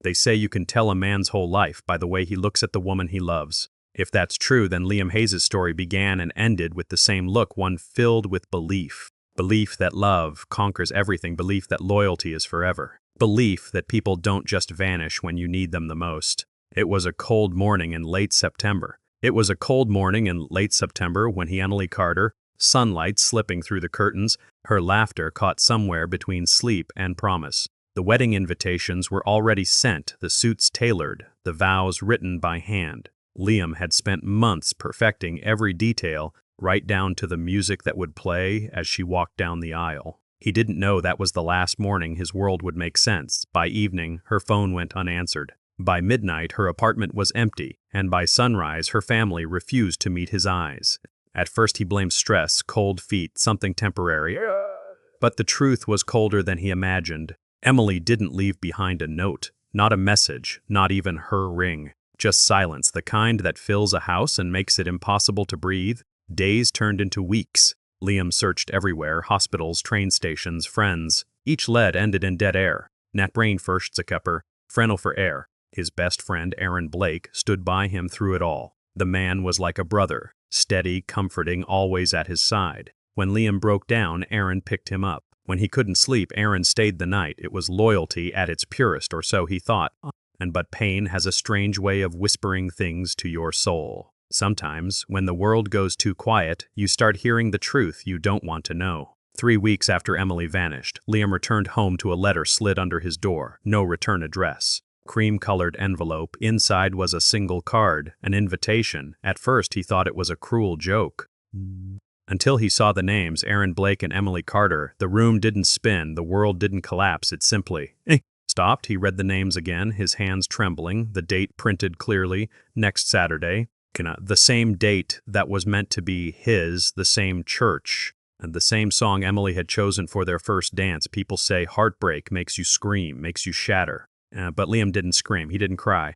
They say you can tell a man's whole life by the way he looks at the woman he loves. If that's true, then Liam Hayes' story began and ended with the same look, one filled with belief. Belief that love conquers everything, belief that loyalty is forever. Belief that people don't just vanish when you need them the most. It was a cold morning in late September. When Emily Carter, sunlight slipping through the curtains, her laughter caught somewhere between sleep and promise. The wedding invitations were already sent, the suits tailored, the vows written by hand. Liam had spent months perfecting every detail, right down to the music that would play as she walked down the aisle. He didn't know that was the last morning his world would make sense. By evening, her phone went unanswered. By midnight, her apartment was empty, and by sunrise, her family refused to meet his eyes. At first, he blamed stress, cold feet, something temporary. But the truth was colder than he imagined. Emily didn't leave behind a note, not a message, not even her ring. Just silence, the kind that fills a house and makes it impossible to breathe. Days turned into weeks. Liam searched everywhere, hospitals, train stations, friends. Each lead ended in dead air. Nat brain Furchtsekupper, Frenel for air. His best friend, Aaron Blake, stood by him through it all. The man was like a brother, steady, comforting, always at his side. When Liam broke down, Aaron picked him up. When he couldn't sleep, Aaron stayed the night. It was loyalty at its purest, or so he thought. But pain has a strange way of whispering things to your soul. Sometimes, when the world goes too quiet, you start hearing the truth you don't want to know. 3 weeks after Emily vanished, Liam returned home to a letter slid under his door, no return address. Cream-colored envelope, inside was a single card, an invitation. At first he thought it was a cruel joke. Until he saw the names, Aaron Blake and Emily Carter, the room didn't spin, the world didn't collapse, it simply stopped. He read the names again, his hands trembling, the date printed clearly, next Saturday. The same date that was meant to be his, the same church, and the same song Emily had chosen for their first dance. People say heartbreak makes you scream, makes you shatter. But Liam didn't scream, he didn't cry.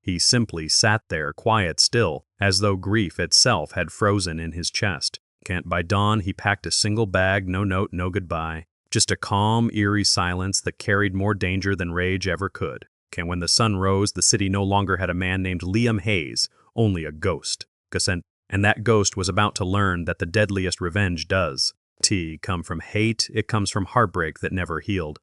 He simply sat there, quiet still, as though grief itself had frozen in his chest. By dawn, he packed a single bag, no note, no goodbye. Just a calm, eerie silence that carried more danger than rage ever could. When the sun rose, the city no longer had a man named Liam Hayes, only a ghost. And that ghost was about to learn that the deadliest revenge does come from hate, it comes from heartbreak that never healed.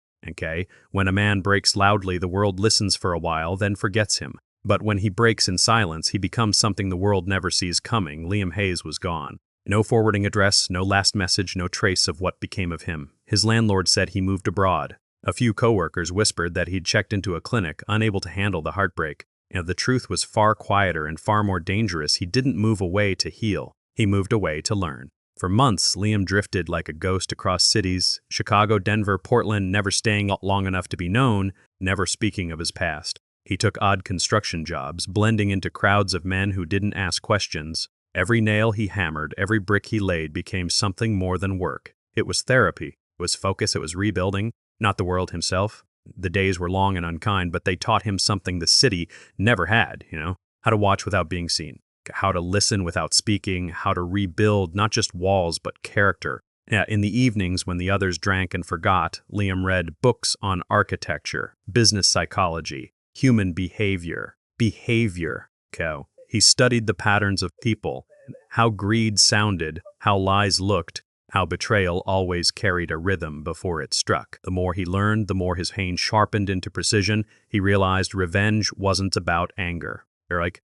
When a man breaks loudly, the world listens for a while, then forgets him. But when he breaks in silence, he becomes something the world never sees coming. Liam Hayes was gone. No forwarding address, no last message, no trace of what became of him. His landlord said he moved abroad. A few coworkers whispered that he'd checked into a clinic, unable to handle the heartbreak. The truth was far quieter and far more dangerous. He didn't move away to heal. He moved away to learn. For months, Liam drifted like a ghost across cities, Chicago, Denver, Portland, never staying long enough to be known, never speaking of his past. He took odd construction jobs, blending into crowds of men who didn't ask questions. Every nail he hammered, every brick he laid became something more than work. It was therapy. It was focus. It was rebuilding, not the world himself. The days were long and unkind, but they taught him something the city never had, how to watch without being seen, how to listen without speaking, how to rebuild not just walls but character. In the evenings when the others drank and forgot, Liam read books on architecture, business psychology, human behavior. He studied the patterns of people, how greed sounded, how lies looked, how betrayal always carried a rhythm before it struck. The more he learned, the more his pain sharpened into precision. He realized revenge wasn't about anger.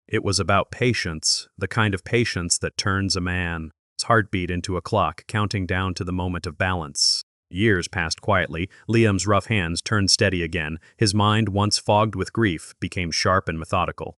It was about patience, the kind of patience that turns a man's heartbeat into a clock, counting down to the moment of balance. Years passed quietly. Liam's rough hands turned steady again. His mind, once fogged with grief, became sharp and methodical.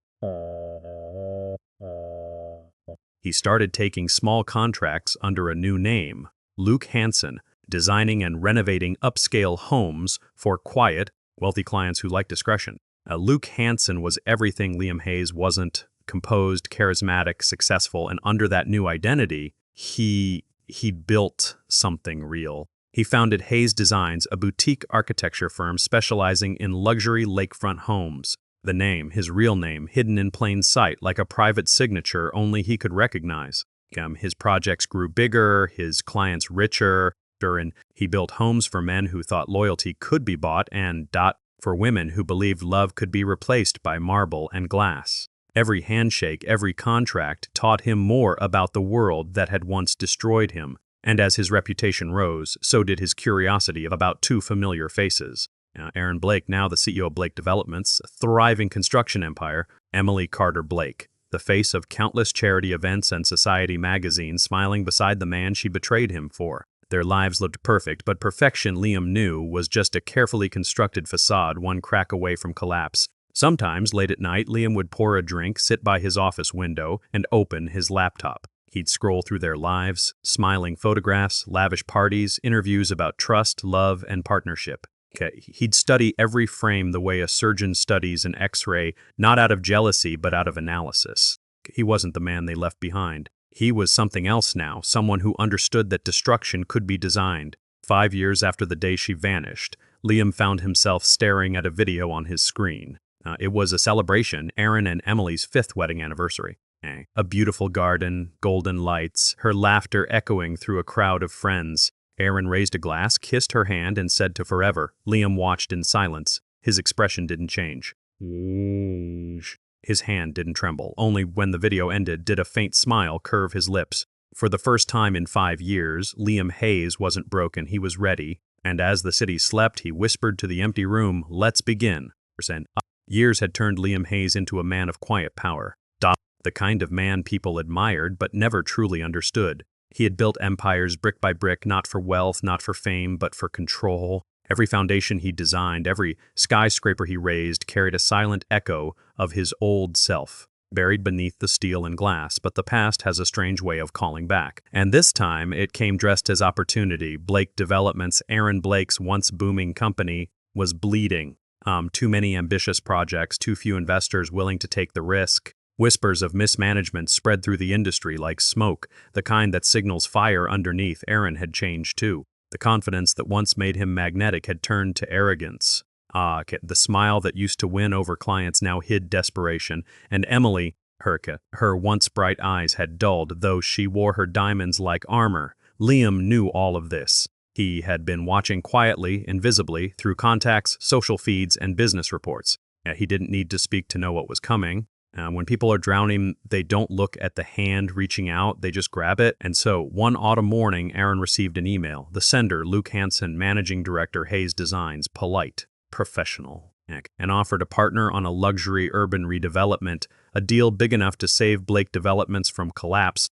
He started taking small contracts under a new name, Luke Hansen, designing and renovating upscale homes for quiet, wealthy clients who liked discretion. Luke Hansen was everything Liam Hayes wasn't: composed, charismatic, successful, and under that new identity, he built something real. He founded Hayes Designs, a boutique architecture firm specializing in luxury lakefront homes. The name, his real name, hidden in plain sight like a private signature only he could recognize. His projects grew bigger, his clients richer, and he built homes for men who thought loyalty could be bought and for women who believed love could be replaced by marble and glass. Every handshake, every contract taught him more about the world that had once destroyed him, and as his reputation rose, so did his curiosity about two familiar faces. Aaron Blake, now the CEO of Blake Developments, a thriving construction empire; Emily Carter Blake, the face of countless charity events and society magazines, smiling beside the man she betrayed him for. Their lives looked perfect, but perfection, Liam knew, was just a carefully constructed facade, one crack away from collapse. Sometimes, late at night, Liam would pour a drink, sit by his office window, and open his laptop. He'd scroll through their lives, smiling photographs, lavish parties, interviews about trust, love, and partnership. He'd study every frame the way a surgeon studies an X-ray, not out of jealousy, but out of analysis. He wasn't the man they left behind. He was something else now, someone who understood that destruction could be designed. 5 years after the day she vanished, Liam found himself staring at a video on his screen. It was a celebration, Aaron and Emily's 5th wedding anniversary. A beautiful garden, golden lights, her laughter echoing through a crowd of friends. Aaron raised a glass, kissed her hand, and said to forever. Liam watched in silence. His expression didn't change. His hand didn't tremble. Only when the video ended did a faint smile curve his lips. For the first time in 5 years, Liam Hayes wasn't broken, he was ready. And as the city slept, he whispered to the empty room, "Let's begin." Years had turned Liam Hayes into a man of quiet power. The kind of man people admired but never truly understood. He had built empires brick by brick, not for wealth, not for fame, but for control. Every foundation he designed, every skyscraper he raised, carried a silent echo of his old self, buried beneath the steel and glass. But the past has a strange way of calling back. And this time, it came dressed as opportunity. Blake Developments, Aaron Blake's once booming company, was bleeding. Too many ambitious projects, too few investors willing to take the risk. Whispers of mismanagement spread through the industry like smoke, the kind that signals fire underneath. Aaron had changed too. The confidence that once made him magnetic had turned to arrogance. The smile that used to win over clients now hid desperation. And Emily, her once bright eyes had dulled, though she wore her diamonds like armor. Liam knew all of this. He had been watching quietly, invisibly, through contacts, social feeds, and business reports. He didn't need to speak to know what was coming. When people are drowning, they don't look at the hand reaching out, they just grab it. And so, one autumn morning, Aaron received an email. The sender, Luke Hansen, managing director, Hayes Designs, polite, professional, and offered a partner on a luxury urban redevelopment, a deal big enough to save Blake Developments from collapse.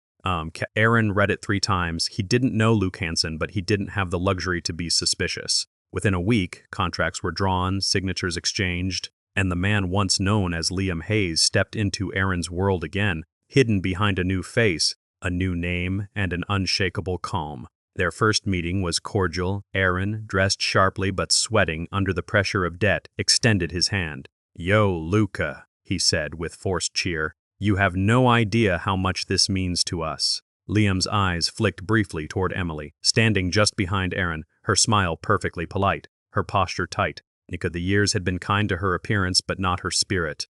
Aaron read it 3 times. He didn't know Luke Hansen, but he didn't have the luxury to be suspicious. Within a week, contracts were drawn, signatures exchanged, and the man once known as Liam Hayes stepped into Aaron's world again, hidden behind a new face, a new name, and an unshakable calm. Their first meeting was cordial. Aaron, dressed sharply but sweating under the pressure of debt, extended his hand. "Yo, Luca," he said with forced cheer. "You have no idea how much this means to us." Liam's eyes flicked briefly toward Emily, standing just behind Aaron, her smile perfectly polite, her posture tight. The years had been kind to her appearance, but not her spirit.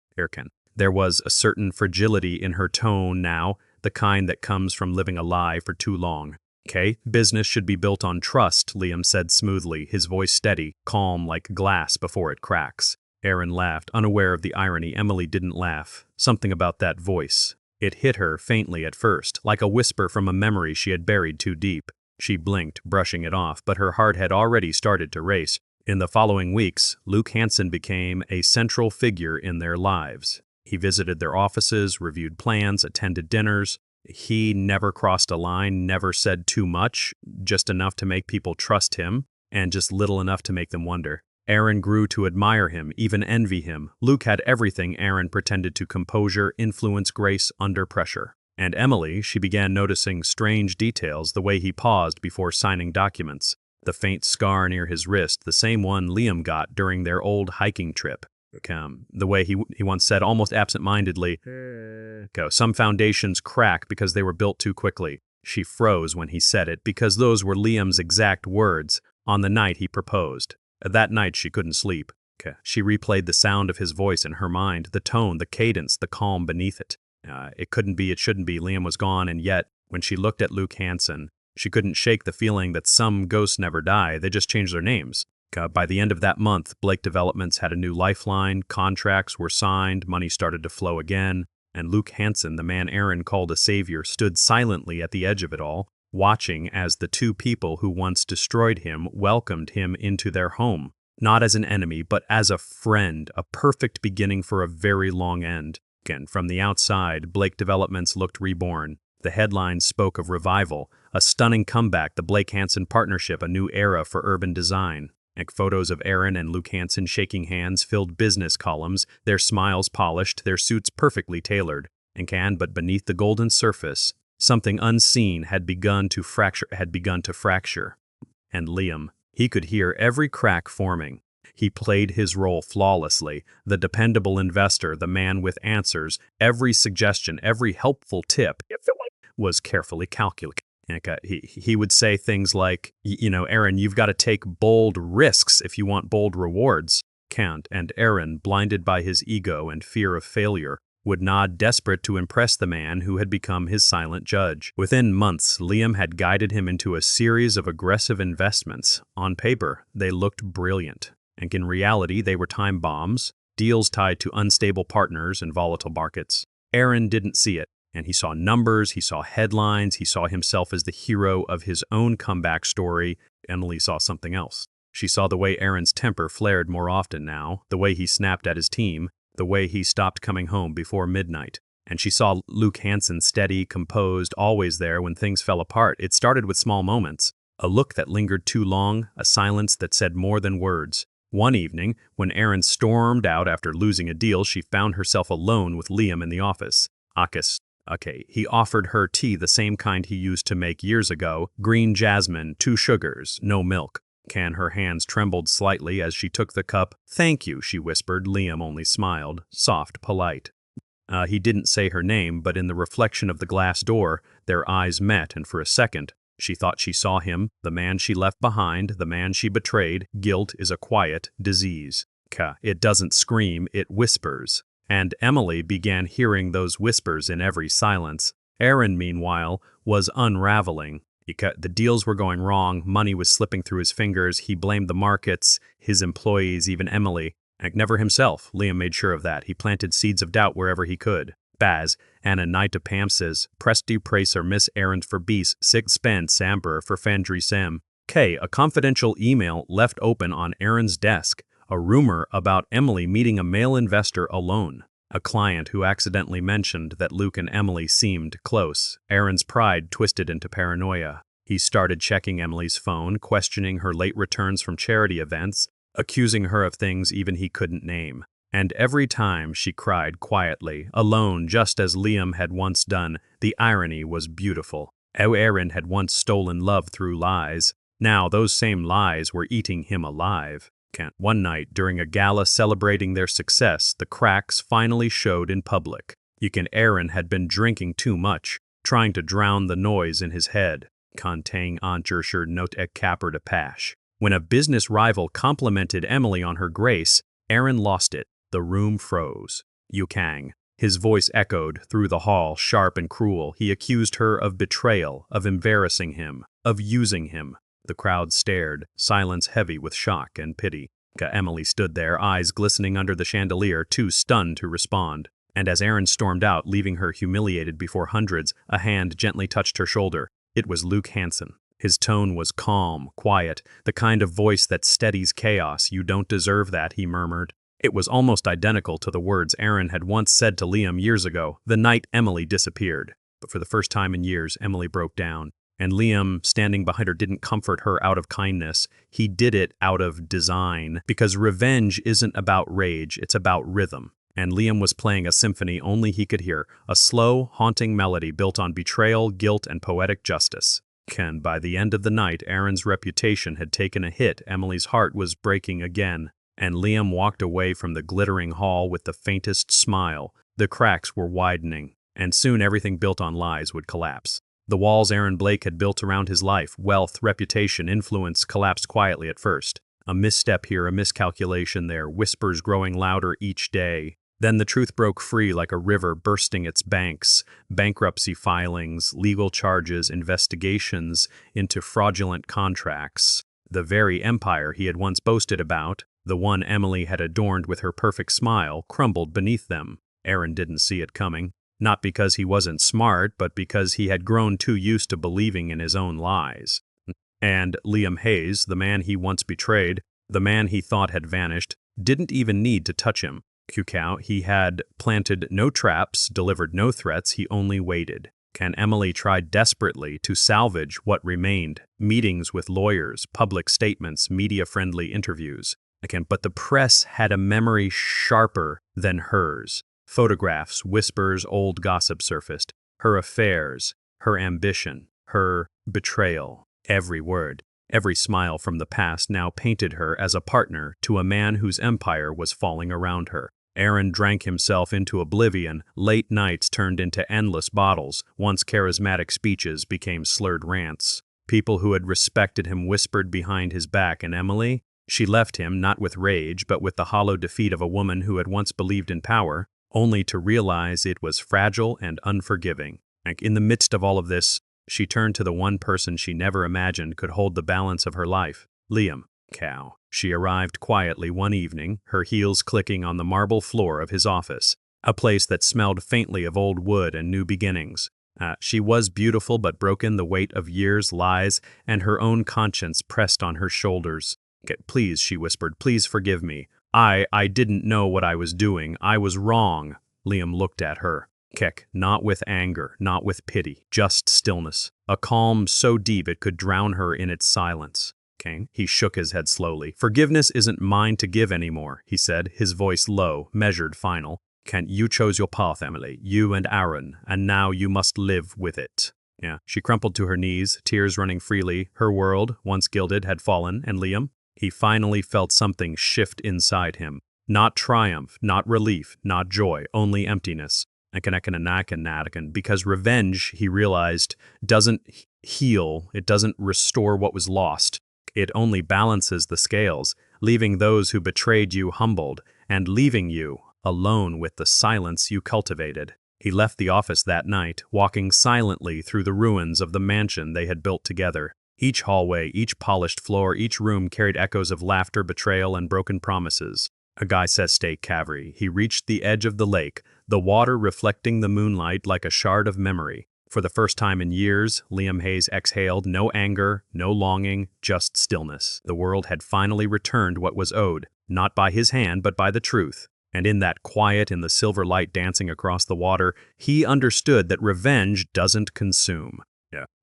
There was a certain fragility in her tone now, the kind that comes from living a lie for too long. Business should be built on trust, Liam said smoothly, his voice steady, calm like glass before it cracks. Aaron laughed, unaware of the irony. Emily didn't laugh. Something about that voice. It hit her faintly at first, like a whisper from a memory she had buried too deep. She blinked, brushing it off, but her heart had already started to race. In the following weeks, Luke Hansen became a central figure in their lives. He visited their offices, reviewed plans, attended dinners. He never crossed a line, never said too much, just enough to make people trust him, and just little enough to make them wonder. Aaron grew to admire him, even envy him. Luke had everything Aaron pretended to: composure, influence, grace under pressure. And Emily, she began noticing strange details, the way he paused before signing documents. The faint scar near his wrist, the same one Liam got during their old hiking trip. The way he once said, almost absent-mindedly, "Some foundations crack because they were built too quickly." She froze when he said it, because those were Liam's exact words on the night he proposed. That night she couldn't sleep. She replayed the sound of his voice in her mind, the tone, the cadence, the calm beneath it. It couldn't be, it shouldn't be. Liam was gone, and yet, when she looked at Luke Hansen, she couldn't shake the feeling that some ghosts never die, they just change their names. By the end of that month, Blake Developments had a new lifeline, contracts were signed, money started to flow again, and Luke Hansen, the man Aaron called a savior, stood silently at the edge of it all, watching as the two people who once destroyed him welcomed him into their home, not as an enemy, but as a friend, a perfect beginning for a very long end. Again, from the outside, Blake Developments looked reborn. The headlines spoke of revival, a stunning comeback, the Blake Hansen partnership, a new era for urban design. And photos of Aaron and Luke Hansen shaking hands filled business columns, their smiles polished, their suits perfectly tailored. But beneath the golden surface, something unseen had begun to fracture. And Liam, he could hear every crack forming. He played his role flawlessly, the dependable investor, the man with answers. Every suggestion, every helpful tip was carefully calculated. He would say things like, Aaron, you've got to take bold risks if you want bold rewards. And Aaron, blinded by his ego and fear of failure, would nod, desperate to impress the man who had become his silent judge. Within months, Liam had guided him into a series of aggressive investments. On paper, they looked brilliant. And in reality, they were time bombs, deals tied to unstable partners and volatile markets. Aaron didn't see it. And he saw numbers, he saw headlines, he saw himself as the hero of his own comeback story. Emily saw something else. She saw the way Aaron's temper flared more often now, the way he snapped at his team, the way he stopped coming home before midnight. And she saw Luke Hansen steady, composed, always there when things fell apart. It started with small moments, a look that lingered too long, a silence that said more than words. One evening, when Aaron stormed out after losing a deal, she found herself alone with Liam in the office. He offered her tea, the same kind he used to make years ago, green jasmine, 2 sugars, no milk. Her hands trembled slightly as she took the cup. "Thank you," she whispered. Liam only smiled, soft, polite. He didn't say her name, but in the reflection of the glass door, their eyes met, and for a second, she thought she saw him, the man she left behind, the man she betrayed. Guilt is a quiet disease. It doesn't scream, it whispers. And Emily began hearing those whispers in every silence. Aaron, meanwhile, was unraveling. The deals were going wrong, money was slipping through his fingers, he blamed the markets, his employees, even Emily. And never himself, Liam made sure of that. He planted seeds of doubt wherever he could. Baz, Anna Knight of Pamses, Presti Pracer Miss Errand for Bees, Sig Spen Samber for Fandri Sem. A confidential email left open on Aaron's desk. A rumor about Emily meeting a male investor alone. A client who accidentally mentioned that Luke and Emily seemed close. Aaron's pride twisted into paranoia. He started checking Emily's phone, questioning her late returns from charity events, accusing her of things even he couldn't name. And every time she cried quietly, alone, just as Liam had once done. The irony was beautiful. Aaron had once stolen love through lies. Now those same lies were eating him alive. One night, during a gala celebrating their success, the cracks finally showed in public. Aaron had been drinking too much, trying to drown the noise in his head. Contang Antjerscher not ek kapper de pash. When a business rival complimented Emily on her grace, Aaron lost it. The room froze. Yukang. His voice echoed through the hall, sharp and cruel. He accused her of betrayal, of embarrassing him, of using him. The crowd stared, silence heavy with shock and pity. Emily stood there, eyes glistening under the chandelier, too stunned to respond. And as Aaron stormed out, leaving her humiliated before hundreds, a hand gently touched her shoulder. It was Luke Hansen. His tone was calm, quiet, the kind of voice that steadies chaos. "You don't deserve that," he murmured. It was almost identical to the words Aaron had once said to Liam years ago, the night Emily disappeared. But for the first time in years, Emily broke down. And Liam, standing behind her, didn't comfort her out of kindness. He did it out of design. Because revenge isn't about rage, it's about rhythm. And Liam was playing a symphony only he could hear, a slow, haunting melody built on betrayal, guilt, and poetic justice. By the end of the night, Aaron's reputation had taken a hit. Emily's heart was breaking again. And Liam walked away from the glittering hall with the faintest smile. The cracks were widening, and soon everything built on lies would collapse. The walls Aaron Blake had built around his life, wealth, reputation, influence, collapsed quietly at first. A misstep here, a miscalculation there, whispers growing louder each day. Then the truth broke free like a river bursting its banks. Bankruptcy filings, legal charges, investigations into fraudulent contracts. The very empire he had once boasted about, the one Emily had adorned with her perfect smile, crumbled beneath them. Aaron didn't see it coming. Not because he wasn't smart, but because he had grown too used to believing in his own lies. And Liam Hayes, the man he once betrayed, the man he thought had vanished, didn't even need to touch him. Kukau, he had planted no traps, delivered no threats, he only waited. Emily tried desperately to salvage what remained, meetings with lawyers, public statements, media-friendly interviews. But the press had a memory sharper than hers. Photographs, whispers, old gossip surfaced. Her affairs, her ambition, her betrayal. Every word, every smile from the past now painted her as a partner to a man whose empire was falling around her. Aaron drank himself into oblivion. Late nights turned into endless bottles. Once charismatic speeches became slurred rants. People who had respected him whispered behind his back, and Emily? She left him not with rage, but with the hollow defeat of a woman who had once believed in power, only to realize it was fragile and unforgiving. In the midst of all of this, she turned to the one person she never imagined could hold the balance of her life, Liam. She arrived quietly one evening, her heels clicking on the marble floor of his office, a place that smelled faintly of old wood and new beginnings. She was beautiful but broken, the weight of years' lies and her own conscience pressed on her shoulders. Please, she whispered, please forgive me. I didn't know what I was doing. I was wrong. Liam looked at her. Not with anger, not with pity, just stillness. A calm so deep it could drown her in its silence. He shook his head slowly. Forgiveness isn't mine to give anymore, he said, his voice low, measured, final. You chose your path, Emily, you and Aaron, and now you must live with it. She crumpled to her knees, tears running freely. Her world, once gilded, had fallen, and Liam? He finally felt something shift inside him. Not triumph, not relief, not joy, only emptiness. Because revenge, he realized, doesn't heal, it doesn't restore what was lost. It only balances the scales, leaving those who betrayed you humbled, and leaving you alone with the silence you cultivated. He left the office that night, walking silently through the ruins of the mansion they had built together. Each hallway, each polished floor, each room carried echoes of laughter, betrayal, and broken promises. Agaisaste Kavri, he reached the edge of the lake, the water reflecting the moonlight like a shard of memory. For the first time in years, Liam Hayes exhaled, no anger, no longing, just stillness. The world had finally returned what was owed, not by his hand but by the truth. And in that quiet, in the silver light dancing across the water, he understood that revenge doesn't consume.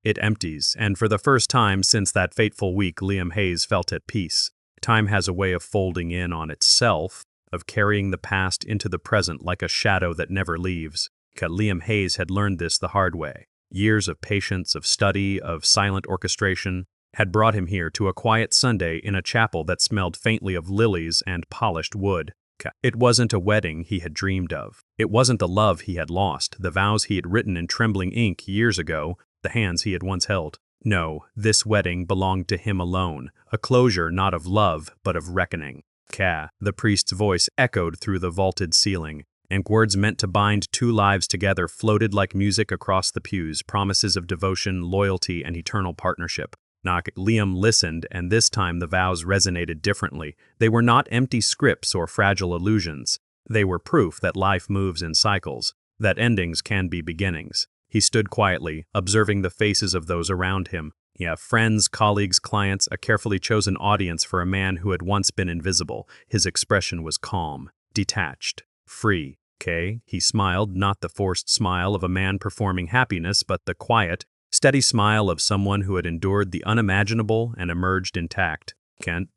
It empties, and for the first time since that fateful week, Liam Hayes felt at peace. Time has a way of folding in on itself, of carrying the past into the present like a shadow that never leaves. Liam Hayes had learned this the hard way. Years of patience, of study, of silent orchestration had brought him here to a quiet Sunday in a chapel that smelled faintly of lilies and polished wood. It wasn't a wedding he had dreamed of. It wasn't the love he had lost, the vows he had written in trembling ink years ago, the hands he had once held. No, this wedding belonged to him alone, a closure not of love, but of reckoning. The priest's voice echoed through the vaulted ceiling, and words meant to bind two lives together floated like music across the pews, promises of devotion, loyalty, and eternal partnership. Liam listened, and this time the vows resonated differently. They were not empty scripts or fragile illusions. They were proof that life moves in cycles, that endings can be beginnings. He stood quietly, observing the faces of those around him. Friends, colleagues, clients, a carefully chosen audience for a man who had once been invisible. His expression was calm, detached, free. He smiled, not the forced smile of a man performing happiness, but the quiet, steady smile of someone who had endured the unimaginable and emerged intact.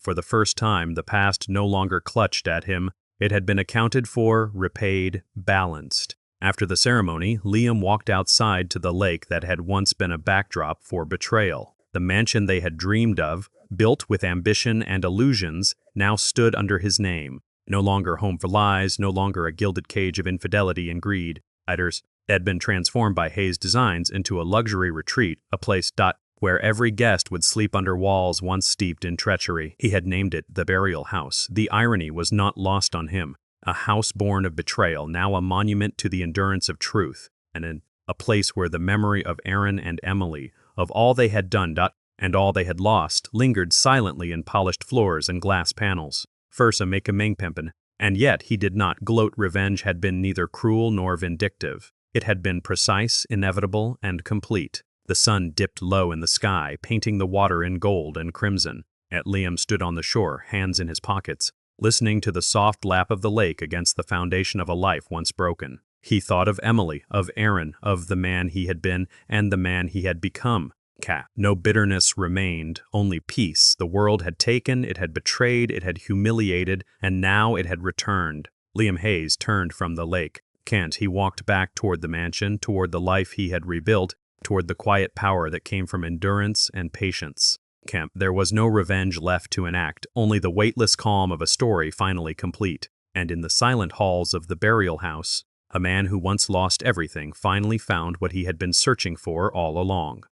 For the first time, the past no longer clutched at him. It had been accounted for, repaid, balanced. After the ceremony, Liam walked outside to the lake that had once been a backdrop for betrayal. The mansion they had dreamed of, built with ambition and illusions, now stood under his name. No longer home for lies, no longer a gilded cage of infidelity and greed. It had been transformed by Hayes Designs into a luxury retreat, a place where every guest would sleep under walls once steeped in treachery. He had named it the Burial House. The irony was not lost on him. A house born of betrayal, now a monument to the endurance of truth, and a place where the memory of Aaron and Emily, of all they had done, and all they had lost lingered silently in polished floors and glass panels. Fursa make a mengpempen, and yet he did not gloat. Revenge had been neither cruel nor vindictive. It had been precise, inevitable, and complete. The sun dipped low in the sky, painting the water in gold and crimson. Liam stood on the shore, hands in his pockets, listening to the soft lap of the lake against the foundation of a life once broken. He thought of Emily, of Aaron, of the man he had been and the man he had become. No bitterness remained, only peace. The world had taken, it had betrayed, it had humiliated, and now it had returned. Liam Hayes turned from the lake. He walked back toward the mansion, toward the life he had rebuilt, toward the quiet power that came from endurance and patience. There was no revenge left to enact, only the weightless calm of a story finally complete. And in the silent halls of the burial house, a man who once lost everything finally found what he had been searching for all along.